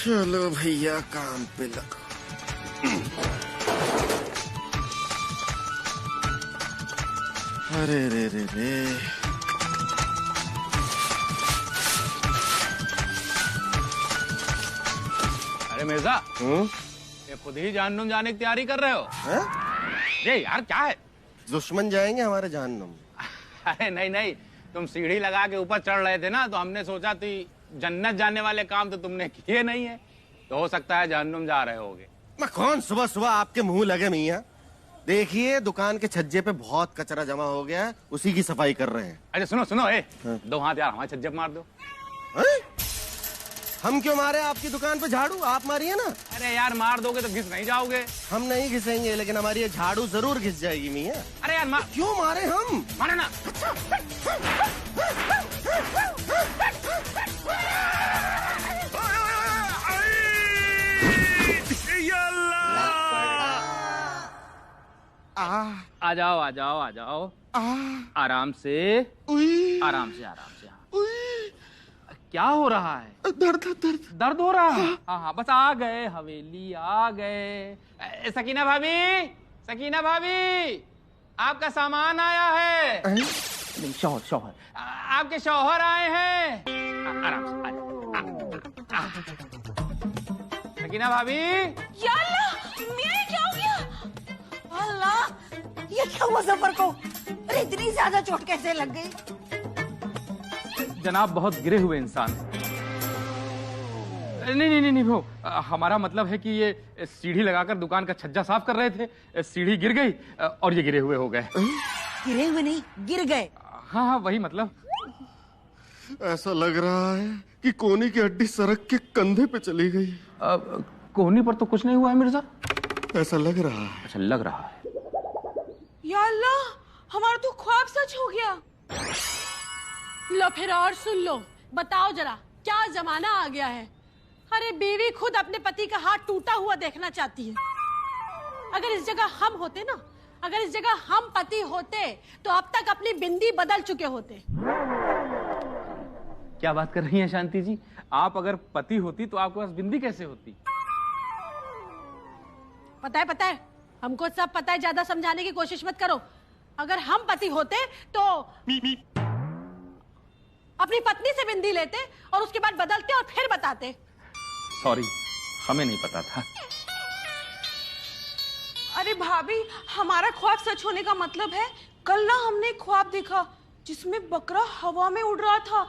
चलो भैया काम पे लगो। अरे रे रे रे, अरे मिर्जा, ये खुद ही जहन्नुम जाने की तैयारी कर रहे हो? ये यार क्या है? दुश्मन जाएंगे हमारे जहन्नुम। अरे नहीं नहीं, तुम सीढ़ी लगा के ऊपर चढ़ रहे थे ना, तो हमने सोचा थी जन्नत जाने वाले काम तो तुमने किए नहीं है, तो हो सकता है जहन्नुम जा रहे होगे। मैं कौन सुबह सुबह आपके मुंह लगे मियां? देखिए दुकान के छज्जे पे बहुत कचरा जमा हो गया है, उसी की सफाई कर रहे हैं। अरे सुनो सुनो, दो हाथ यार हमारे छज्जे पे मार दो। हम क्यों मारे आपकी दुकान पे झाड़ू? आप मारिए ना। अरे यार मार दोगे तो घिस नहीं जाओगे। हम नहीं घिसेंगे, लेकिन हमारी ये झाड़ू जरूर घिस जाएगी मियां। अरे यार क्यों मारे हम? मारे ना। आ जाओ आ जाओ आ जाओ, आराम से आराम से आराम से। क्या हो रहा है? दर्द दर्द दर्द हो रहा है? हाँ हाँ बस आ गए, हवेली आ गए। सकीना भाभी, सकीना भाभी, आपका सामान आया है। शौहर शौहर, आपके शौहर आए हैं। आराम से सकीना भाभी। या अल्लाह, मेरे क्या हो गया? अल्लाह, ये क्या हुआ जफर को? अरे इतनी ज्यादा चोट कैसे लग गई? जनाब बहुत गिरे हुए इंसान। नहीं नहीं नहीं वो हमारा मतलब है कि ये सीढ़ी लगाकर दुकान का छज्जा साफ कर रहे थे, सीढ़ी गिर गई और ये गिरे हुए हो गए। गिरे हुए नहीं, गिर गए। हाँ हाँ वही मतलब। ऐसा लग रहा है कि कोहनी की हड्डी सड़क के कंधे पे चली गई। कोहनी पर तो कुछ नहीं हुआ है मिर्जा। ऐसा लग रहा है। अच्छा लग रहा है। या अल्लाह, हमारा तो ख्वाब सच हो गया। लो फिर और सुन लो, बताओ जरा क्या जमाना आ गया है। अरे बीवी खुद अपने पति का हाथ टूटा हुआ देखना चाहती है। अगर इस जगह हम होते ना, अगर इस जगह हम पति होते तो अब तक अपनी बिंदी बदल चुके होते। क्या बात कर रही हैं शांति जी? आप अगर पति होती तो आपके पास बिंदी कैसे होती? पता है, हमको सब पता है, ज्यादा समझाने की कोशिश मत करो। अगर हम पति होते तो अपनी पत्नी से बिंदी लेते और उसके बाद बदलते और फिर बताते। सॉरी, हमें नहीं पता था। अरे भाभी, हमारा ख्वाब सच होने का मतलब है, कल ना हमने एक ख्वाब देखा जिसमें बकरा हवा में उड़ रहा था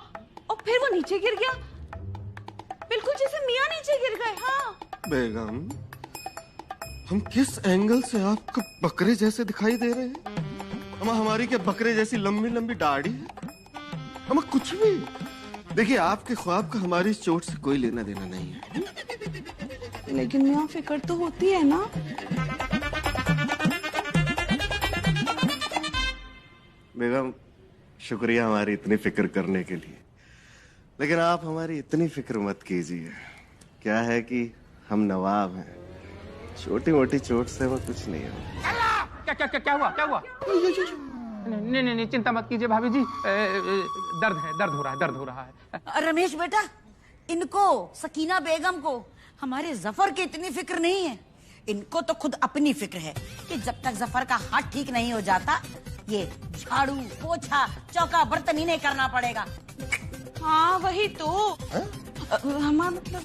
और फिर वो नीचे गिर गया, बिल्कुल जैसे मियां नीचे गिर गए। हाँ बेगम, हम किस एंगल से आपको बकरे जैसे दिखाई दे रहे हैं? हमारी क्या बकरे जैसी लंबी लंबी दाढ़ी है? हम कुछ भी। देखिए आपके ख्वाब का हमारी चोट से कोई लेना देना नहीं है। लेकिन मियां फिक्र तो होती है ना। बेगम शुक्रिया हमारी इतनी फिक्र करने के लिए, लेकिन आप हमारी इतनी फिक्र मत कीजिए। क्या है कि हम नवाब हैं, छोटी मोटी चोट से वो कुछ नहीं है। क्या हुआ? नहीं चिंता मत कीजिए भाभी जी, दर्द हो रहा है। रमेश बेटा, इनको, सकीना बेगम को हमारे जफर की इतनी फिक्र नहीं है। इनको तो खुद अपनी फिक्र है कि जब तक जफर का हाथ ठीक नहीं हो जाता ये झाड़ू पोछा चौका बर्तन ही नहीं करना पड़ेगा। हाँ वही तो। हमारा मतलब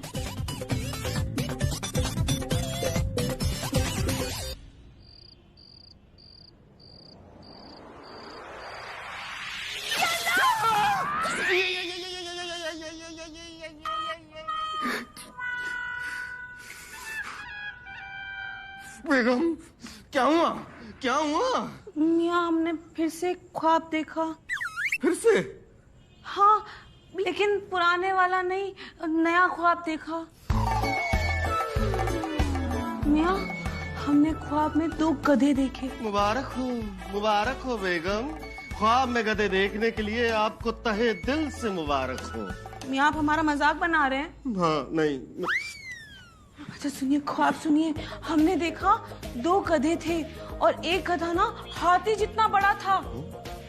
बेगम क्या हुआ? मियां, हमने फिर से ख्वाब देखा। फिर से? हाँ, लेकिन पुराने वाला नहीं, नया ख्वाब देखा। मियां, हमने ख्वाब में 2 गधे देखे। मुबारक हो बेगम। ख्वाब में गधे देखने के लिए आपको तहे दिल से मुबारक हो। मियां, आप हमारा मजाक बना रहे हैं? हाँ नहीं। अच्छा सुनिए, ख्वाब सुनिए। हमने देखा 2 गधे थे और एक गधा ना हाथी जितना बड़ा था।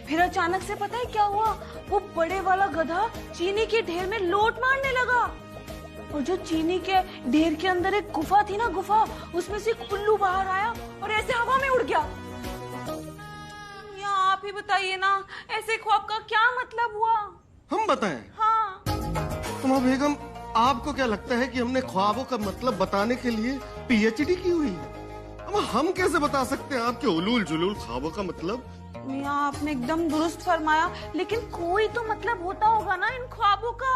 फिर अचानक से पता है क्या हुआ? वो बड़े वाला गधा चीनी के ढेर में लोट मारने लगा। और जो चीनी के ढेर के अंदर एक गुफा थी ना, गुफा, उसमें से एक उल्लू बाहर आया और ऐसे हवा में उड़ गया। या आप ही बताइए ना, ऐसे ख्वाब का क्या मतलब हुआ? हम बताएं? हाँ। उमा बेगम, आपको क्या लगता है कि हमने ख्वाबों का मतलब बताने के लिए पीएचडी की हुई है? हम कैसे बता सकते हैं आपके उलूल जुलूल ख्वाबों का मतलब? मियाँ, आपने एकदम दुरुस्त फरमाया, लेकिन कोई तो मतलब होता होगा ना इन ख्वाबों का।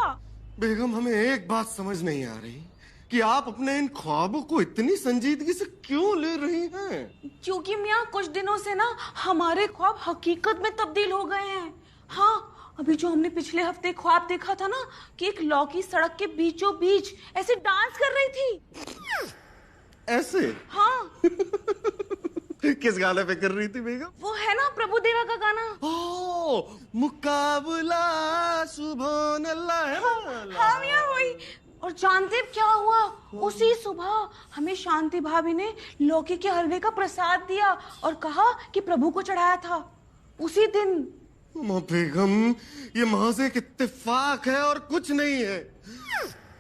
बेगम, हमें एक बात समझ नहीं आ रही कि आप अपने इन ख्वाबों को इतनी संजीदगी से क्यों ले रही हैं? क्योंकि मियाँ, कुछ दिनों से ना हमारे ख्वाब हकीकत में तब्दील हो गए हैं। हाँ, अभी जो हमने पिछले हफ्ते ख्वाब देखा था ना कि एक लौकी सड़क के बीचों बीच ऐसे डांस कर रही थी। ऐसे? हाँ। किस गाने पे कर रही थी बेगम? वो है ना प्रभु देवा का गाना। ओ, मुकाबला सुभान अल्लाह है ना? हाँ मियाँ, वही। और जानते क्या हुआ? उसी सुबह हमें शांति भाभी ने लौकी के हलवे का प्रसाद दिया और कहा कि प्रभु को चढ़ाया था उसी दिन। बेगम, ये महज एक इत्तेफाक है और कुछ नहीं है।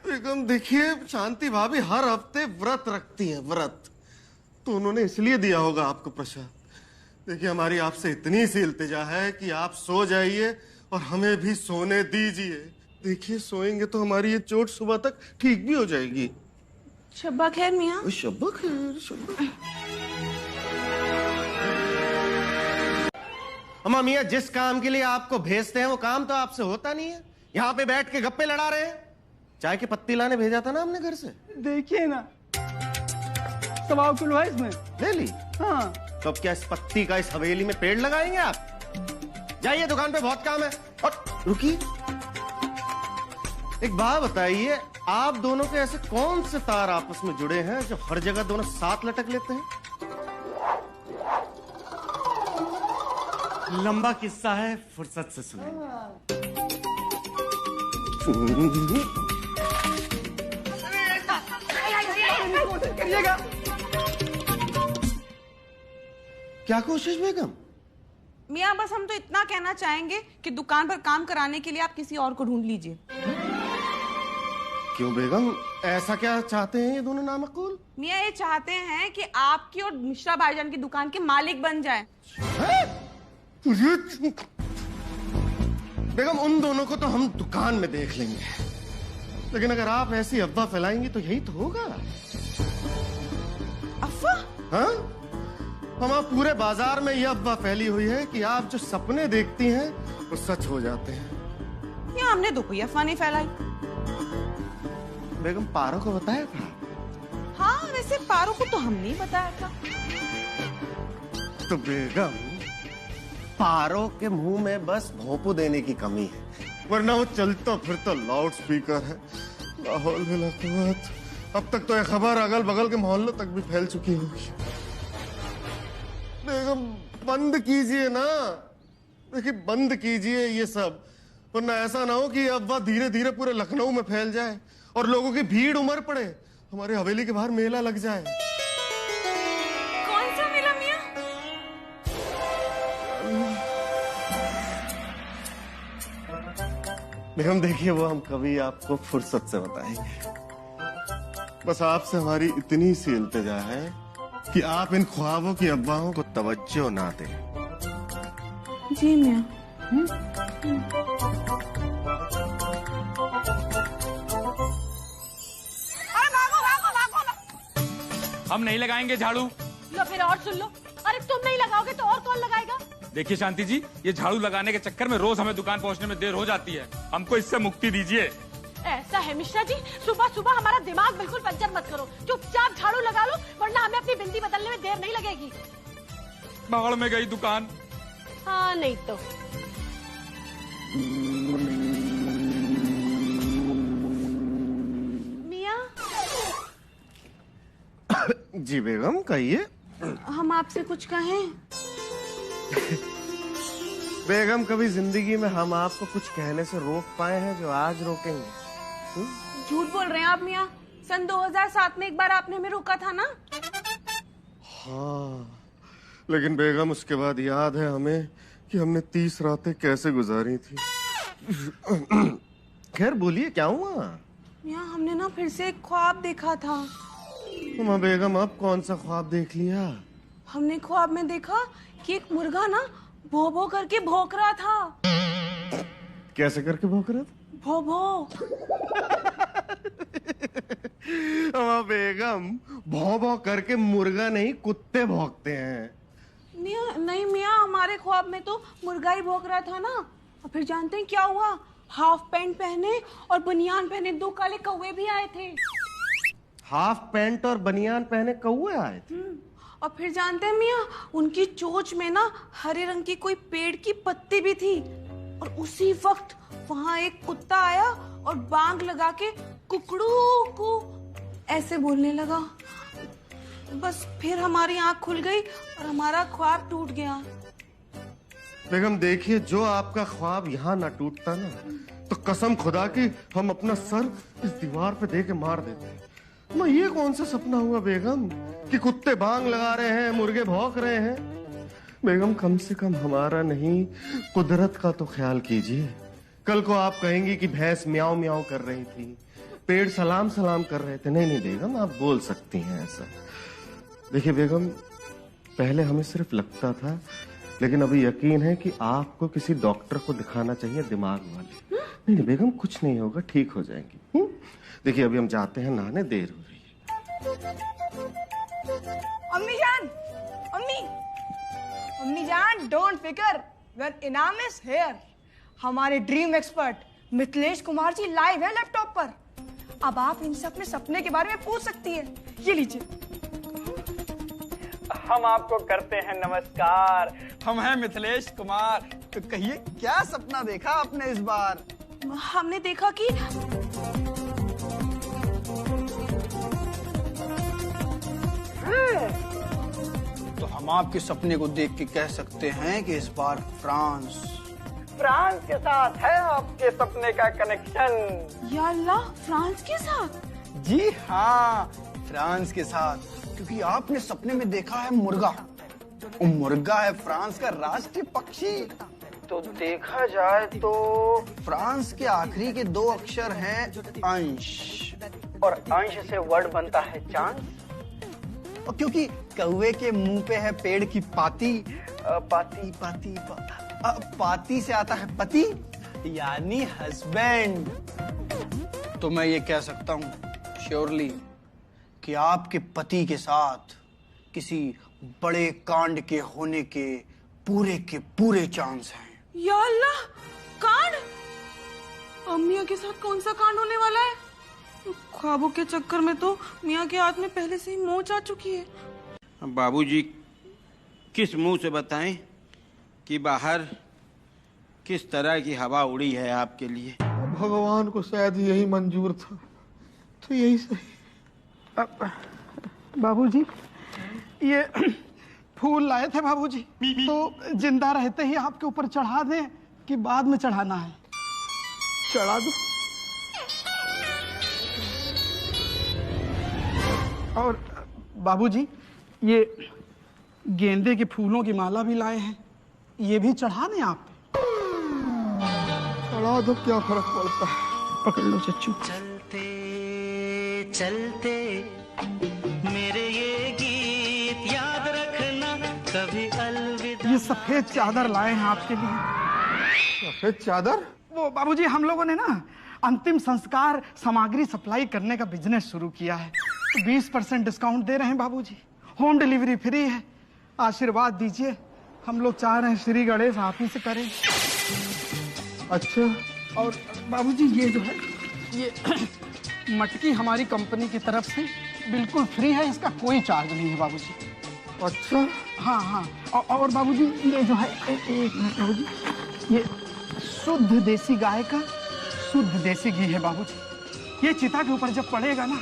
बेगम देखिए, शांति भाभी हर हफ्ते व्रत रखती हैं, व्रत, तो उन्होंने इसलिए दिया होगा आपको प्रसाद। देखिए, हमारी आपसे इतनी सी इल्तिजा है कि आप सो जाइए और हमें भी सोने दीजिए। देखिए, सोएंगे तो हमारी ये चोट सुबह तक ठीक भी हो जाएगी। शब्बा खैर मियाँ। शब्बा खैर, शब्बा। अम्मा मियाँ, जिस काम के लिए आपको भेजते हैं वो काम तो आपसे होता नहीं है। यहाँ पे बैठ के गप्पे लड़ा रहे हैं। चाय की पत्ती लाने भेजा था ना हमने घर से। देखिए ना, 1.25 किलो है इसमें। ले ली? हाँ। तो अब क्या इस पत्ती का इस हवेली में पेड़ लगाएंगे आप? जाइए, दुकान पे बहुत काम है। और रुकिए, एक बात बताइए, आप दोनों के ऐसे कौन से तार आपस में जुड़े हैं जो हर जगह दोनों साथ लटक लेते हैं? लंबा किस्सा है, फुर्सत से सुनेंगे। क्या कोशिश बेगम? मियाँ, बस हम तो इतना कहना चाहेंगे कि दुकान पर काम कराने के लिए आप किसी और को ढूंढ लीजिए। क्यों बेगम, ऐसा क्या चाहते हैं ये दोनों नामकूल? मियाँ, ये चाहते हैं कि आपकी और मिश्रा भाईजान की दुकान के मालिक बन जाए। बेगम, उन दोनों को तो हम दुकान में देख लेंगे, लेकिन अगर आप ऐसी अफवाह फैलाएंगी तो यही तो होगा। अफवाह? हाँ, हमारे पूरे बाजार में यह अफवाह फैली हुई है कि आप जो सपने देखती हैं वो सच हो जाते हैं। या हमने तो कोई अफवाह नहीं फैलाई। बेगम, पारो को बताया था? हाँ, वैसे पारो को तो हमने ही बताया था। तो बेगम, पारो के मुंह में बस भोंपू देने की कमी है, वरना वो चलता फिरता लाउड स्पीकर है। लाहौल मिला कुव्वत। अब तक तो ये खबर अगल बगल के मोहल्लों तक भी फैल चुकी होगी। बेगम, बंद कीजिए ना, देखिए बंद कीजिए ये सब, वरना ऐसा ना हो कि अफवाह धीरे धीरे पूरे लखनऊ में फैल जाए और लोगों की भीड़ उमड़ पड़े, हमारे हवेली के बाहर मेला लग जाए। कौन सा मेला मियाँ? बेगम देखिए, वो हम कभी आपको फुर्सत से बताएंगे। बस आपसे हमारी इतनी सी इल्तिजा है कि आप इन ख्वाबों की अफवाहों को तवज्जो ना दें। जी मियाँ। हम नहीं लगाएंगे झाड़ू। लो फिर और सुन लो। अरे तुम नहीं लगाओगे तो और कौन लगाएगा? देखिए शांति जी, ये झाड़ू लगाने के चक्कर में रोज हमें दुकान पहुंचने में देर हो जाती है। हमको इससे मुक्ति दीजिए। ऐसा है मिश्रा जी, सुबह सुबह हमारा दिमाग बिल्कुल पंचर मत करो। चुपचाप झाड़ू लगा लो, वरना हमें अपनी बिंदी बदलने में देर नहीं लगेगी। भाड़ में गई दुकान। हाँ नहीं तो। मियाँ, जी बेगम, कहिए। हम आपसे कुछ कहें? बेगम, कभी जिंदगी में हम आपको कुछ कहने से रोक पाए हैं जो आज रोकेंगे? झूठ बोल रहे हैं आप मियाँ। सन 2007 में एक बार आपने हमें रोका था ना? हाँ, लेकिन बेगम उसके बाद याद है हमें कि हमने 30 रातें कैसे गुजारी थी। खैर बोलिए, क्या हुआ? मियाँ हमने ना फिर से एक ख्वाब देखा था। अम्मा बेगम अब कौन सा ख्वाब देख लिया? हमने ख्वाब में देखा कि एक मुर्गा ना भौ भौ करके भौंक रहा था। कैसे करके भौंक रहा था? भौ भौ। अम्मा बेगम, भौ भौ करके मुर्गा नहीं कुत्ते भौंकते हैं। नहीं मियाँ, हमारे ख्वाब में तो मुर्गा ही भौंक रहा था ना। और फिर जानते हैं क्या हुआ? हाफ पैंट पहने और बनियान पहने 2 काले कौवे भी आए थे। हाफ पैंट और बनियान पहने कौवे आए थे? और फिर जानते हैं मियाँ, उनकी चोंच में ना हरे रंग की कोई पेड़ की पत्ती भी थी। और उसी वक्त वहां एक कुत्ता आया और बांग लगा के कुकड़ू को ऐसे बोलने लगा। बस फिर हमारी आंख खुल गई और हमारा ख्वाब टूट गया। बेगम देखिए, जो आपका ख्वाब यहाँ ना टूटता ना, तो कसम खुदा की हम अपना सर इस दीवार पे दे के मार देते। मैं ये कौन सा सपना हुआ बेगम कि कुत्ते बांग लगा रहे हैं, मुर्गे भौंक रहे हैं? बेगम कम से कम हमारा नहीं, कुदरत का तो ख्याल कीजिए। कल को आप कहेंगी कि भैंस म्याऊं म्याऊं कर रही थी, पेड़ सलाम सलाम कर रहे थे। नहीं बेगम, आप बोल सकती हैं ऐसा। देखिए बेगम, पहले हमें सिर्फ लगता था, लेकिन अभी यकीन है कि आपको किसी डॉक्टर को दिखाना चाहिए, दिमाग वाले। नहीं बेगम, कुछ नहीं होगा, ठीक हो जाएंगी। देखिए अभी हम जाते हैं नहाने, देर हो रही है। अम्मी जान, अम्मी जान, डोंट फिकर, व्हेन इनाम इज हियर। हमारे dream expert Mithilesh Kumar ji live है लैपटॉप पर। अब आप इनसे अपने सपने के बारे में पूछ सकती है। ये लीजिए। हम आपको करते हैं नमस्कार। हम हैं मिथिलेश कुमार। तो कहिए, क्या सपना देखा आपने इस बार? हमने देखा कि तो हम आपके सपने को देख के कह सकते हैं कि इस बार फ्रांस के साथ है आपके सपने का कनेक्शन। या अल्लाह, फ्रांस के साथ? जी हाँ, फ्रांस के साथ। क्योंकि आपने सपने में देखा है मुर्गा, और मुर्गा है फ्रांस का राष्ट्रीय पक्षी। तो देखा जाए तो फ्रांस के आखिरी के 2 अक्षर हैं अंश, और अंश से वर्ड बनता है चांस। और क्योंकि कौवे के मुंह पे है पेड़ की पाती, पाती से आता है पति, यानी हस्बैंड। तो मैं ये कह सकता हूँ श्योरली कि आपके पति के साथ किसी बड़े कांड के होने के पूरे चांस हैं। या अल्लाह, कांड? अम्मिया के साथ कौन सा कांड होने वाला है? ख्वाबों के चक्कर में तो मियाँ के हाथ में पहले से ही मोच आ चुकी है। बाबूजी किस मुंह से बताएं कि बाहर किस तरह की हवा उड़ी है आपके लिए? भगवान को शायद यही मंजूर था, तो यही सही। बाबूजी, ये फूल लाए थे बाबूजी, तो जिंदा रहते ही आपके ऊपर चढ़ा दें कि बाद में चढ़ाना है? चढ़ा दो। और बाबूजी, ये गेंदे के फूलों की माला भी लाए हैं, ये भी चढ़ा दें आप पे? चढ़ा दो, क्या फर्क पड़ता है। पकड़ लो चच्चू। चलते चलते मेरे ये गीत याद रखना, कभी अलविदा। ये सफेद चादर लाए हैं आपके लिए। सफेद चादर? वो बाबूजी, हम लोगों ने ना अंतिम संस्कार सामग्री सप्लाई करने का बिजनेस शुरू किया है, तो 20% डिस्काउंट दे रहे हैं बाबूजी। होम डिलीवरी फ्री है। आशीर्वाद दीजिए, हम लोग चाह रहे हैं श्री गणेश आप ही से करें। अच्छा, और बाबूजी ये जो है, ये मटकी हमारी कंपनी की तरफ से बिल्कुल फ्री है, इसका कोई चार्ज नहीं है बाबूजी। अच्छा, हाँ। और बाबूजी ये जो है, एक मिनट बाबूजी, ये शुद्ध देसी गाय का शुद्ध देसी घी है बाबूजी। ये चिता के ऊपर जब पड़ेगा ना,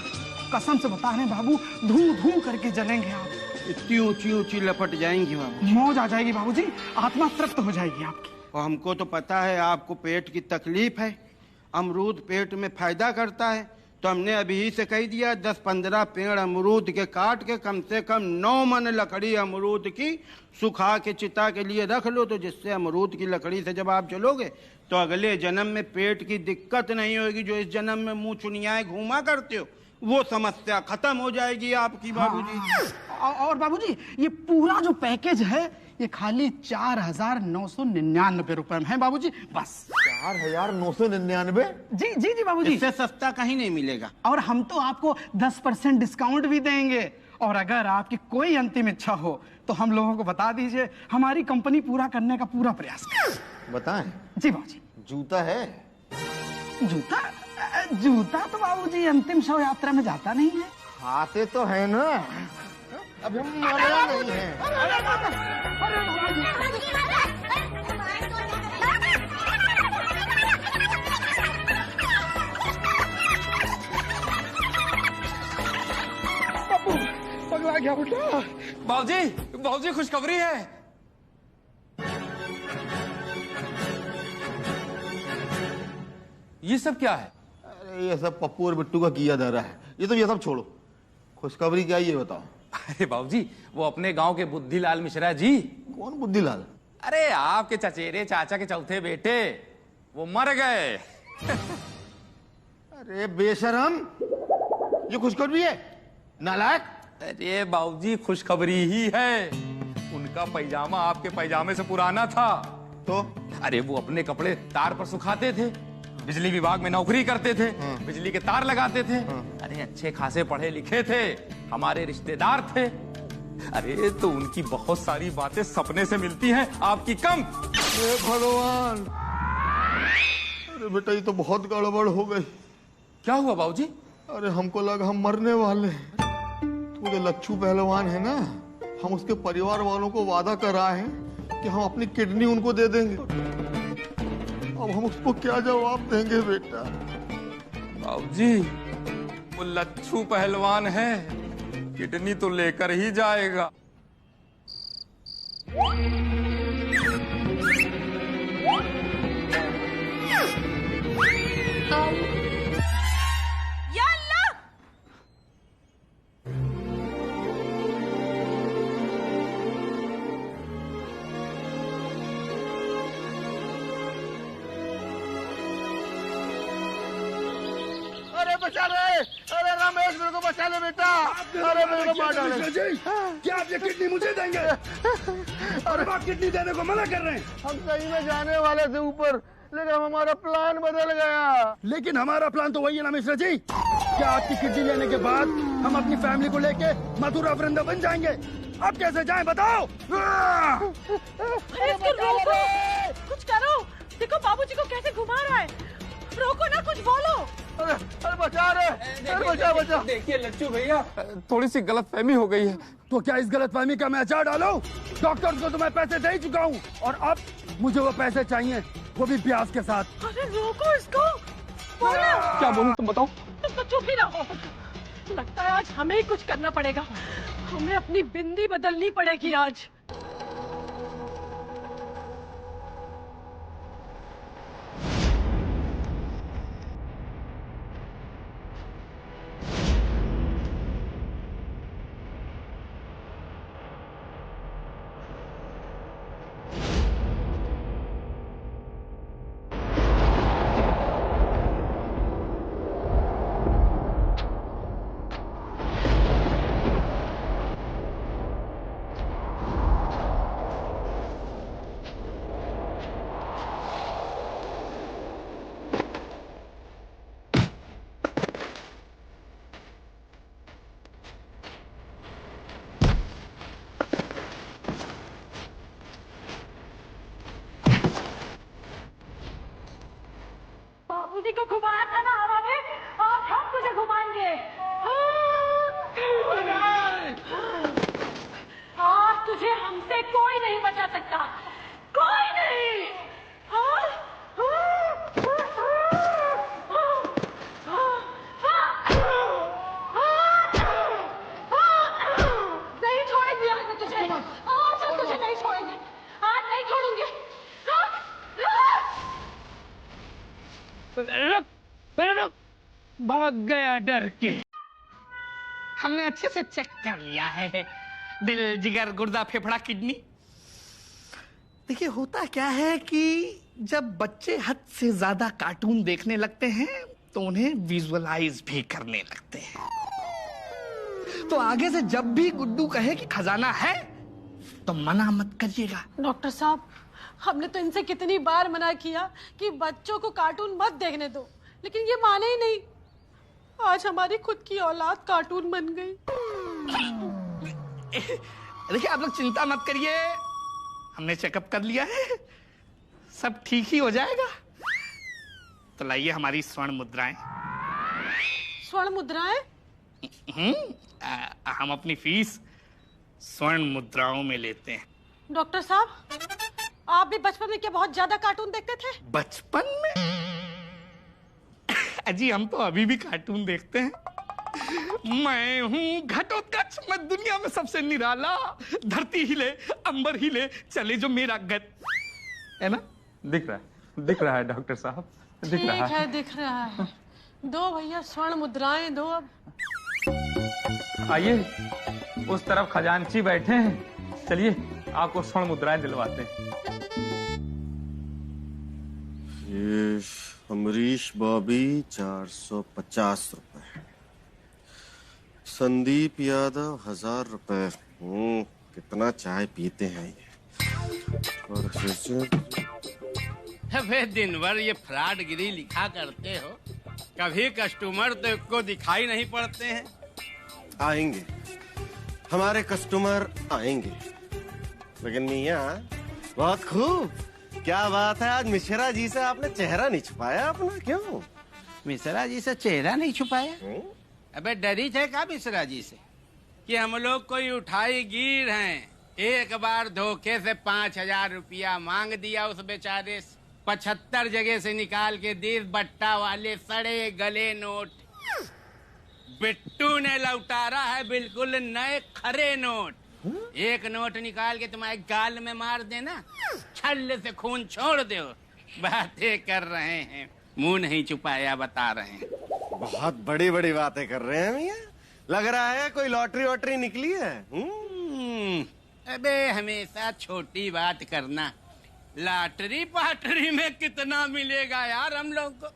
कसम से बता रहे हैं बाबू, धूम धूम करके जलेंगे आप। इतनी ऊंची ऊंची लपट जाएंगी बाबू। मौज आ जाएगी बाबूजी, आत्मा तृप्त हो जाएगी आपकी। और हमको तो पता है आपको पेट की तकलीफ है, अमरूद पेट में फायदा करता है, तो हमने अभी से कह दिया 10-15 पेड़ अमरूद के काट के कम से कम 9 मन लकड़ी अमरूद की सुखा के चिता के लिए रख लो, तो जिससे अमरूद की लकड़ी से जब आप चलोगे तो अगले जन्म में पेट की दिक्कत नहीं होगी। जो इस जन्म में मुंह चुनियाए घूमा करते हो वो समस्या खत्म हो जाएगी आपकी बाबूजी। और बाबूजी ये पूरा जो पैकेज है ये खाली 4,999 रुपए में है बाबूजी, बस। 4,999? जी जी जी बाबूजी, इससे सस्ता कहीं नहीं मिलेगा। और हम तो आपको 10% डिस्काउंट भी देंगे। और अगर आपकी कोई अंतिम इच्छा हो तो हम लोगों को बता दीजिए, हमारी कंपनी पूरा करने का पूरा प्रयास करेगी। बताएं? जी बाबूजी। जूता है? जूता? जूता तो बाबूजी अंतिम शव यात्रा में जाता नहीं है। खाते तो है ना, अब हम मरना नहीं है। पगला गया बेटा। बाबूजी खुशखबरी है। ये सब क्या है? अरे ये सब पप्पू और बिट्टू का किया जा रहा है। ये सब छोड़ो, खुशखबरी क्या है ये बताओ। अरे बाबूजी वो अपने गांव के बुद्धिलाल मिश्रा जी। कौन बुद्धिलाल? अरे आपके चचेरे चाचा के चौथे बेटे, वो मर गए। अरे बेशरम, ये खुशखबरी है? नालायक। अरे बाबूजी खुशखबरी ही है। उनका पैजामा आपके पैजामे से पुराना था। तो अरे वो अपने कपड़े तार पर सुखाते थे, बिजली विभाग में नौकरी करते थे, बिजली के तार लगाते थे। अरे अच्छे खासे पढ़े लिखे थे, हमारे रिश्तेदार थे। अरे तो उनकी बहुत सारी बातें सपने से मिलती हैं, आपकी कम। भगवान, अरे बेटा ये तो बहुत गड़बड़ हो गई। क्या हुआ बाबूजी? अरे हमको लगा हम मरने वाले हैं। तू जो लच्छू पहलवान है ना, हम उसके परिवार वालों को वादा कराए हैं कि हम अपनी किडनी उनको दे देंगे। अब हम उसको क्या जवाब देंगे बेटा? बाबूजी वो लच्छू पहलवान है, किडनी तो लेकर ही जाएगा। बचा ले, अरे रमेश मेरे को बचा ले बेटा। अरे मेरे को मार डाले। क्या आप ये किडनी मुझे देंगे? अरे आप किडनी देने को मना कर रहे हैं। हम सही में जाने वाले थे ऊपर, लेकिन हमारा प्लान बदल गया। लेकिन हमारा प्लान तो वही है ना मिश्रा जी। क्या आपकी किडनी लेने के बाद हम अपनी फैमिली को लेके मथुरा वृंदावन जाएंगे? अब कैसे जाएं बताओ? कुछ करो, देखो बाबूजी को कैसे घुमा रहा है। रोको ना, कुछ बोलो। अरे बचा रे, अरे बचा। देखिए लच्छू भैया, थोड़ी सी गलतफहमी हो गई है। तो क्या इस गलतफहमी का मैं अचार डालूं? डॉक्टर को तो मैं पैसे दे चुका हूँ और अब मुझे वो पैसे चाहिए, वो भी ब्याज के साथ। अरे रोको इसको, बोलो। क्या बोलूं तुम बताओ। तुम तो चुप ही रहो। लगता है आज हमें ही कुछ करना पड़ेगा। हमें अपनी बिंदी बदलनी पड़ेगी आज। बाबूजी को घुमाया था ना हवा में, और हम तुझे घुमाएंगे। आज तुझे हमसे कोई नहीं बचा सकता, कोई नहीं। नहीं छोड़ेंगे आज तुझे, आज हम तुझे नहीं छोड़ेंगे, आज नहीं छोड़ेंगे। रुक, रुक, रुक। भाग गया डर के। हमने अच्छे से चेक कर लिया है, दिल, जिगर, गुर्दा, फेफड़ा, किडनी। देखिए होता क्या है कि जब बच्चे हद से ज्यादा कार्टून देखने लगते हैं तो उन्हें विजुअलाइज भी करने लगते हैं। तो आगे से जब भी गुड्डू कहे कि खजाना है तो मना मत करिएगा। डॉक्टर साहब, हमने तो इनसे कितनी बार मना किया कि बच्चों को कार्टून मत देखने दो, लेकिन ये माने ही नहीं। आज हमारी खुद की औलाद कार्टून बन गई। देखिए आप लोग चिंता मत करिए, हमने चेकअप कर लिया है, सब ठीक ही हो जाएगा। तो लाइए हमारी स्वर्ण मुद्राएं। स्वर्ण मुद्राएं? हम अपनी फीस स्वर्ण मुद्राओं में लेते हैं। डॉक्टर साहब, आप भी बचपन में क्या बहुत ज्यादा कार्टून देखते थे? बचपन में? अजी हम तो अभी भी कार्टून देखते हैं। मैं हूँ घटोत्कच, मैं दुनिया में सबसे निराला, धरती हिले अंबर हिले चले जो मेरा गत है ना। दिख रहा है डॉक्टर साहब, दिख रहा है। दिख रहा है। दो भैया स्वर्ण मुद्राएं दो। अब आइए, उस तरफ खजांची बैठे हैं, चलिए आपको स्वर्ण मुद्राएं दिलवाते हैं। ये अमरीश बॉबी 450 रुपए, संदीप यादव 1000 रुपए। कितना चाय पीते हैं ये। और वे दिन भर ये फ्रॉडगिरी लिखा करते हो, कभी कस्टमर तो को दिखाई नहीं पड़ते हैं। आएंगे, हमारे कस्टमर आएंगे, लेकिन मियाँ बहुत खूब। क्या बात है, आज मिश्रा जी से आपने चेहरा नहीं छुपाया अपना? क्यों मिश्रा जी से चेहरा नहीं छुपाया? अबे डरी थे क्या मिश्रा जी से कि हम लोग कोई उठाई गिर हैं? एक बार धोखे से 5000 रुपया मांग दिया उस बेचारे से, 75 जगह से निकाल के दी बट्टा वाले सड़े गले नोट। बिट्टू ने लौटारा है बिल्कुल नए खरे नोट। एक नोट निकाल के तुम्हारे गाल में मार देना, छल्ले से खून छोड़ दो। बातें कर रहे हैं, मुंह नहीं छुपाया, बता रहे हैं। बहुत बड़ी बड़ी बातें कर रहे हैं मियाँ। लग रहा है कोई लॉटरी वॉटरी निकली है। अबे हमेशा छोटी बात करना, लॉटरी पाटरी में कितना मिलेगा यार हम लोग को?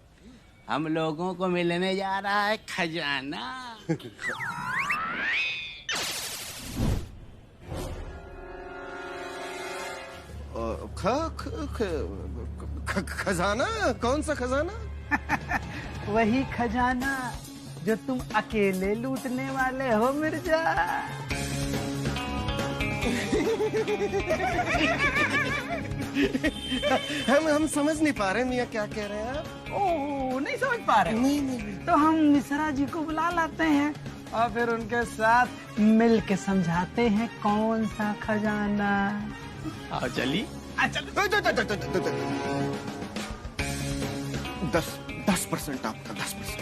हम लोगों को मिलने जा रहा है खजाना। खजाना? कौन सा खजाना? वही खजाना जो तुम अकेले लूटने वाले हो मिर्जा। हम समझ नहीं पा रहे मियाँ, क्या कह रहे हैं आप? ओह, नहीं समझ पा रहे? नहीं। तो हम मिश्रा जी को बुला लाते हैं और फिर उनके साथ मिल के समझाते हैं कौन सा खजाना। आओ चली। 10% आपका, 10%।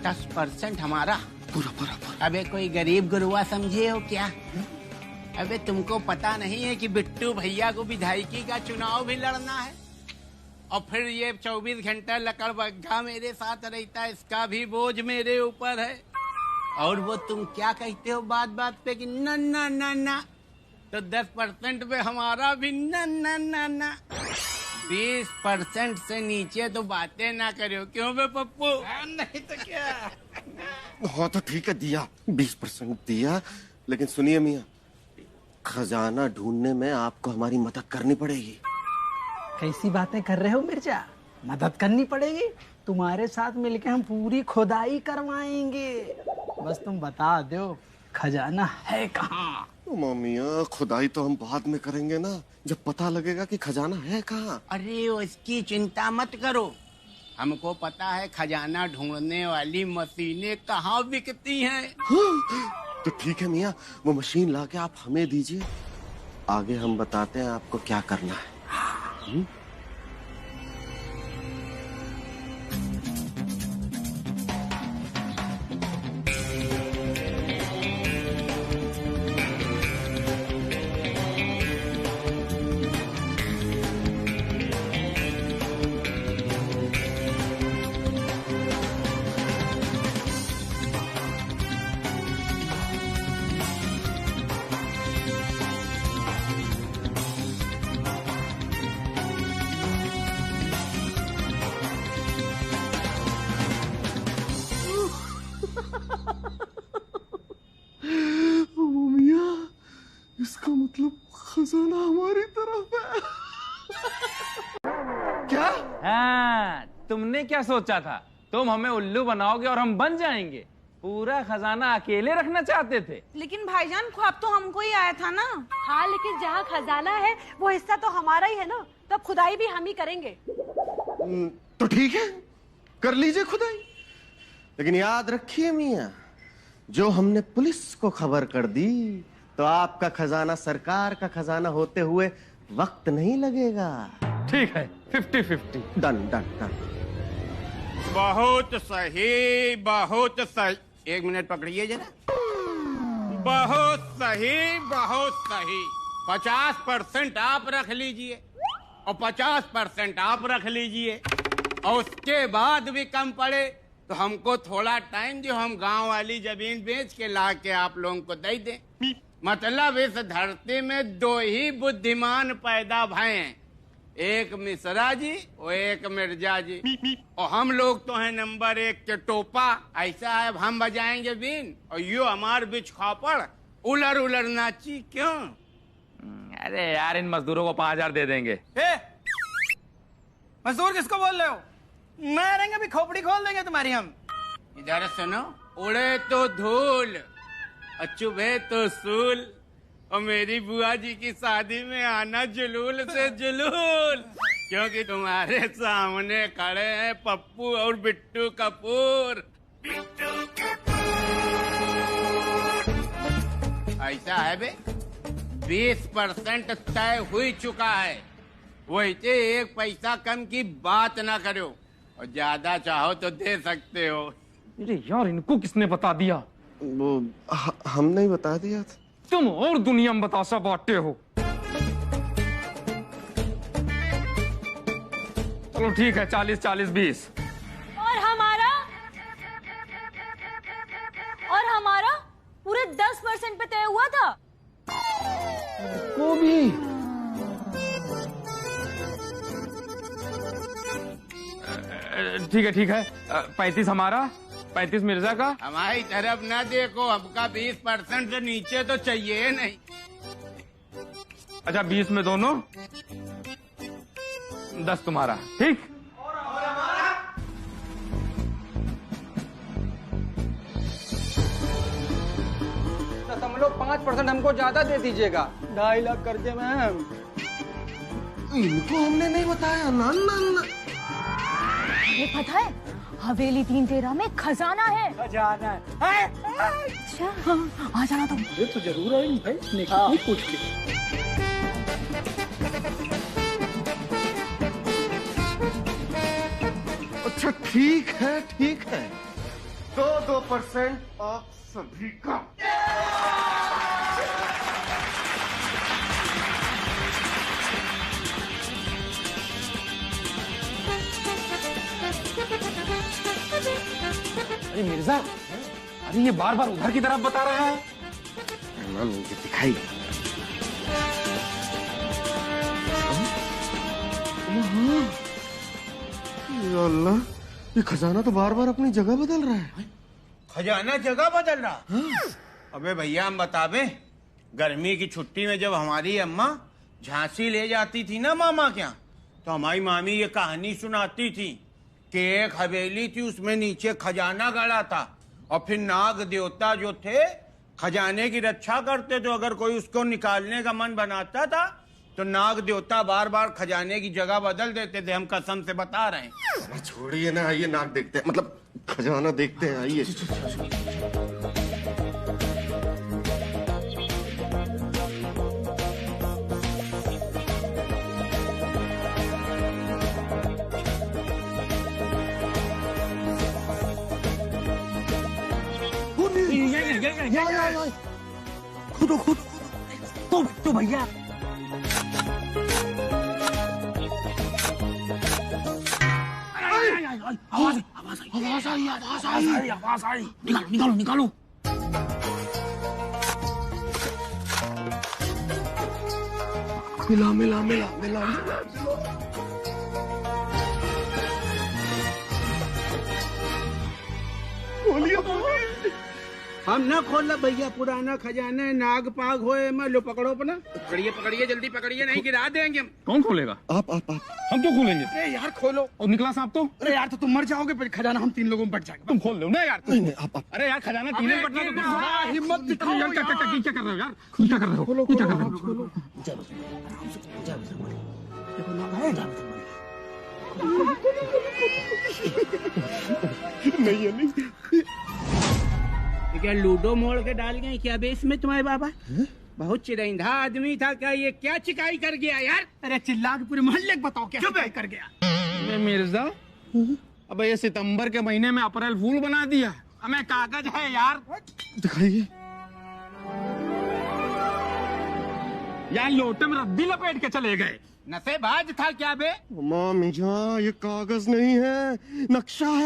10% हमारा? पूरा। अबे कोई गरीब गुरुआ समझे हो क्या? अबे तुमको पता नहीं है कि बिट्टू भैया को विधायकी का चुनाव भी लड़ना है, और फिर ये 24 घंटा लकड़बग्घा मेरे साथ रहता है, इसका भी बोझ मेरे ऊपर है। और वो तुम क्या कहते हो बात बात पे कि ना, तो 10% पे हमारा भी ना। 20% से नीचे तो बातें ना करो, क्यों बे पप्पू? नहीं तो क्या। हाँ तो ठीक है, दिया 20% दिया, लेकिन सुनिए मियाँ, खजाना ढूंढने में आपको हमारी मदद करनी पड़ेगी। कैसी बातें कर रहे हो मिर्जा? मदद करनी पड़ेगी? तुम्हारे साथ मिलके हम पूरी खुदाई करवाएंगे, बस तुम बता दो खजाना है कहाँ। मियाँ खुदाई तो हम बाद में करेंगे ना, जब पता लगेगा कि खजाना है कहाँ। अरे उसकी चिंता मत करो, हमको पता है खजाना ढूंढने वाली मशीनें कहाँ बिकती हैं। तो ठीक है मियाँ, वो मशीन लाके आप हमें दीजिए, आगे हम बताते हैं आपको क्या करना है। इसका मतलब खजाना हमारी तरफ है। क्या? हाँ, तुमने क्या सोचा था? तुम हमें उल्लू बनाओगे और हम बन जाएंगे? पूरा खजाना अकेले रखना चाहते थे? लेकिन भाईजान ख्वाब तो हमको ही आया था ना। हाँ, लेकिन जहाँ खजाना है वो हिस्सा तो हमारा ही है ना, तब खुदाई भी हम ही करेंगे। तो ठीक है, कर लीजिए खुदाई, लेकिन याद रखिए मियाँ, जो हमने पुलिस को खबर कर दी तो आपका खजाना सरकार का खजाना होते हुए वक्त नहीं लगेगा। ठीक है, 50-50। Done done done. बहुत सही, बहुत सही। 1 मिनट पकड़िए जरा। बहुत सही, बहुत सही। 50% आप रख लीजिए और 50% आप रख लीजिए, और उसके बाद भी कम पड़े तो हमको थोड़ा टाइम जो हम गांव वाली जमीन बेच के ला के आप लोगों को दे दें। मतलब इस धरती में 2 ही बुद्धिमान पैदा भए हैं, एक मिश्रा जी और एक मिर्जा जी, और हम लोग तो हैं नंबर 1 के टोपा। ऐसा है, हम बजाएंगे बीन और यो हमार बिच खापड़ उलर उलर नाची। क्यों? अरे यार, इन मजदूरों को 5000 दे देंगे। मजदूर किसको बोल रहे हो? मारेंगे, अभी खोपड़ी खोल देंगे तुम्हारी हम। इधर सुनो, उड़े तो धूल और चुभे तो सूल, और मेरी बुआ जी की शादी में आना जुलूल से जुलूल, क्योंकि तुम्हारे सामने खड़े हैं पप्पू और बिट्टू कपूर। ऐसा है बे, 20% तय हो चुका है, वैसे 1 पैसा कम की बात ना करो, और ज्यादा चाहो तो दे सकते हो। अरे यार, इनको किसने बता दिया? वो हमने ही बता दिया था। तुम और दुनिया में बतासा बांटते हो। चलो ठीक है, 40-40-20। और हमारा पूरे 10% पे तय हुआ था। वो भी ठीक है। 35 हमारा, 35 मिर्जा का। हमारी तरफ ना देखो, हमका 20% से नीचे तो चाहिए नहीं। अच्छा, 20 में दोनों, 10 तुम्हारा। ठीक। तुम लोग 5% हमको ज्यादा दे दीजिएगा। 2.5 लाख कर दे मैम। इनको हमने नहीं बताया ना ना ना। ये पता है, हवेली 313 में खजाना है। खजाना है? अच्छा, हाँ, आ जाना तुम। ये तो जरूर आएंगे भाई, नहीं पूछ के। अच्छा ठीक है, 2% आप सभी का। अरे मिर्जा, अरे ये बार बार उधर की तरफ बता रहा है। मुझे दिखाई। या अल्लाह, ये खजाना तो बार बार अपनी जगह बदल रहा है। खजाना जगह बदल रहा? अबे भैया, हम बतावे, गर्मी की छुट्टी में जब हमारी अम्मा झांसी ले जाती थी ना मामा क्या, तो हमारी मामी ये कहानी सुनाती थी कि एक हवेली थी, उसमें नीचे खजाना गड़ा था, और फिर नाग देवता जो थे खजाने की रक्षा करते थे। अगर कोई उसको निकालने का मन बनाता था तो नाग देवता बार बार खजाने की जगह बदल देते थे। हम कसम से बता रहे हैं। छोड़िए ना, आइए नाग देखते हैं, मतलब खजाना देखते हैं, आइए। खुद तो भैया। आवाज आई। निकालो। मिला। बोलिए। हम न खोल भैया, पुराना खजाना है, नाग पाग होए मैं लो पकड़ो अपना। पकड़िए पकड़िए जल्दी पकड़िए, नहीं गिरा देंगे हम। कौन खोलेगा? आप हम क्यों खोलेंगे? अरे यार खोलो। और निकला साहब तो? अरे यार तो तुम मर जाओगे, फिर खजाना हम 3 लोगों में बट जाएगा। तुम खोल लो ना यार। नहीं आप अरे यार खजाना 3 में बटना तो हिम्मत दिखाओ यार। क्या कर रहे हो यार? क्या कर रहे हो? क्या कर रहे हो? नहीं नहीं क्या लूडो मोड़ के डाल गए क्या बेस में तुम्हारे बाबा? बहुत चिरंधा आदमी था, क्या ये क्या चिकाई कर गया यार? अरे चिल्ला के पूरे मोहल्ले को बताओ क्या चिकाई कर गया। मिर्जा अब ये सितंबर के महीने में अप्रैल फूल बना दिया। हमें कागज है यार, दिखाइए। यार लोटे में रद्दी लपेट के चले गए। नशेबाज था क्या बे? माँ मियाँ ये कागज नहीं है, नक्शा है।